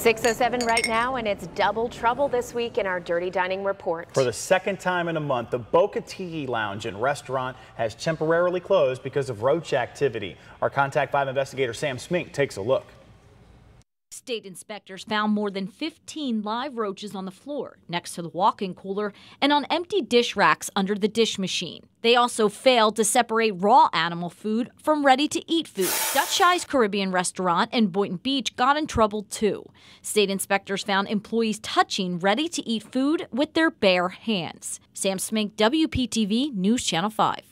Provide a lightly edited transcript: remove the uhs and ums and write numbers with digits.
6:07 right now, and it's double trouble this week in our Dirty Dining Report. For the second time in a month, the Boca Raton Lounge and Restaurant has temporarily closed because of roach activity. Our Contact 5 investigator Sam Smink takes a look. State inspectors found more than 15 live roaches on the floor, next to the walk-in cooler, and on empty dish racks under the dish machine. They also failed to separate raw animal food from ready-to-eat food. Dutch Eye's Caribbean restaurant in Boynton Beach got in trouble too. State inspectors found employees touching ready-to-eat food with their bare hands. Sam Smink, WPTV News Channel 5.